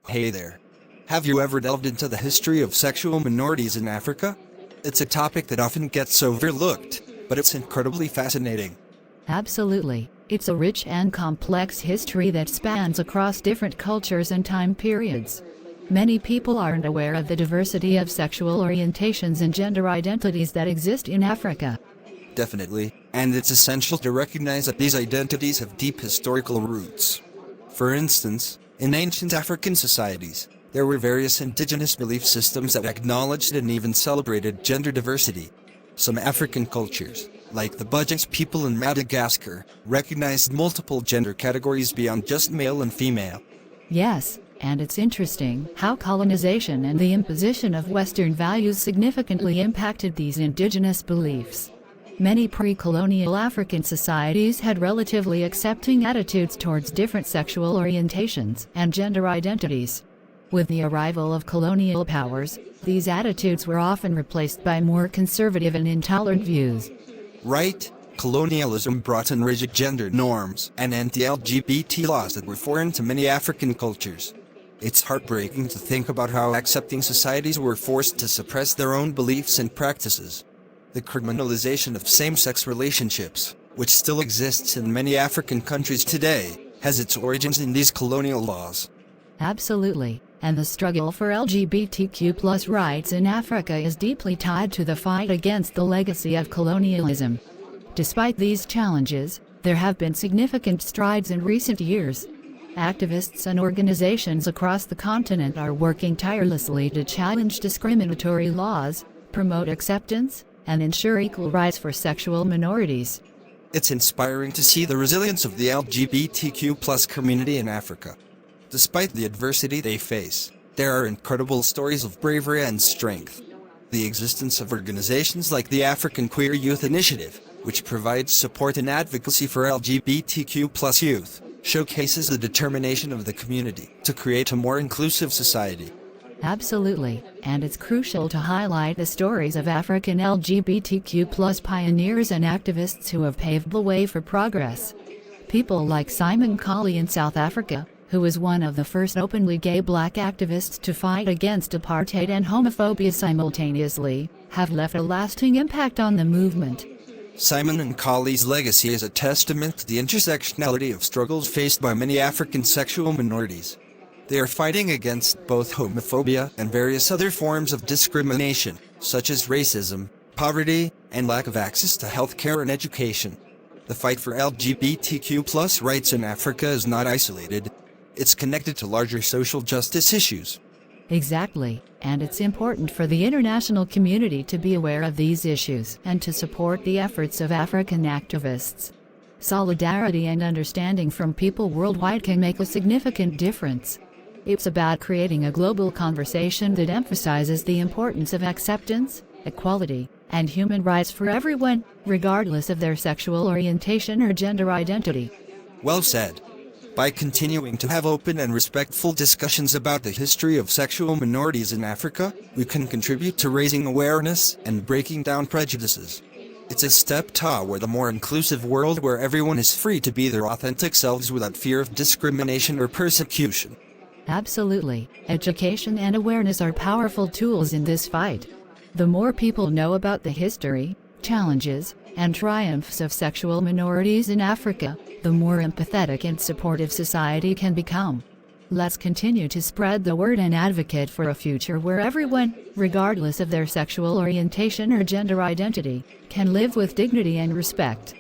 Hey there. Have you ever delved into the history of sexual minorities in Africa? It's a topic that often gets overlooked, but it's incredibly fascinating. Absolutely. It's a rich and complex history that spans across different cultures and time periods. Many people aren't aware of the diversity of sexual orientations and gender identities that exist in Africa. Definitely, and it's essential to recognize that these identities have deep historical roots. For instance, in ancient African societies, there were various indigenous belief systems that acknowledged and even celebrated gender diversity. Some African cultures, like the Budjaks people in Madagascar, recognized multiple gender categories beyond just male and female. Yes, and it's interesting how colonization and the imposition of Western values significantly impacted these indigenous beliefs. Many pre-colonial African societies had relatively accepting attitudes towards different sexual orientations and gender identities. With the arrival of colonial powers, these attitudes were often replaced by more conservative and intolerant views. Right? Colonialism brought in rigid gender norms and anti-LGBT laws that were foreign to many African cultures. It's heartbreaking to think about how accepting societies were forced to suppress their own beliefs and practices. The criminalization of same-sex relationships, which still exists in many African countries today, has its origins in these colonial laws. Absolutely, and the struggle for LGBTQ+ rights in Africa is deeply tied to the fight against the legacy of colonialism. Despite these challenges, there have been significant strides in recent years. Activists and organizations across the continent are working tirelessly to challenge discriminatory laws, promote acceptance, and ensure equal rights for sexual minorities. It's inspiring to see the resilience of the LGBTQ+ community in Africa. Despite the adversity they face, there are incredible stories of bravery and strength. The existence of organizations like the African Queer Youth Initiative, which provides support and advocacy for LGBTQ+ youth, showcases the determination of the community to create a more inclusive society. Absolutely, and it's crucial to highlight the stories of African LGBTQ+ pioneers and activists who have paved the way for progress. People like Simon Colley in South Africa, who was one of the first openly gay black activists to fight against apartheid and homophobia simultaneously, have left a lasting impact on the movement. Simon and Colley's legacy is a testament to the intersectionality of struggles faced by many African sexual minorities. They are fighting against both homophobia and various other forms of discrimination, such as racism, poverty, and lack of access to healthcare and education. The fight for LGBTQ+ rights in Africa is not isolated. It's connected to larger social justice issues. Exactly, and it's important for the international community to be aware of these issues and to support the efforts of African activists. Solidarity and understanding from people worldwide can make a significant difference. It's about creating a global conversation that emphasizes the importance of acceptance, equality, and human rights for everyone, regardless of their sexual orientation or gender identity. Well said. By continuing to have open and respectful discussions about the history of sexual minorities in Africa, we can contribute to raising awareness and breaking down prejudices. It's a step toward a more inclusive world where everyone is free to be their authentic selves without fear of discrimination or persecution. Absolutely. Education and awareness are powerful tools in this fight. The more people know about the history, challenges, and triumphs of sexual minorities in Africa, the more empathetic and supportive society can become. Let's continue to spread the word and advocate for a future where everyone, regardless of their sexual orientation or gender identity, can live with dignity and respect.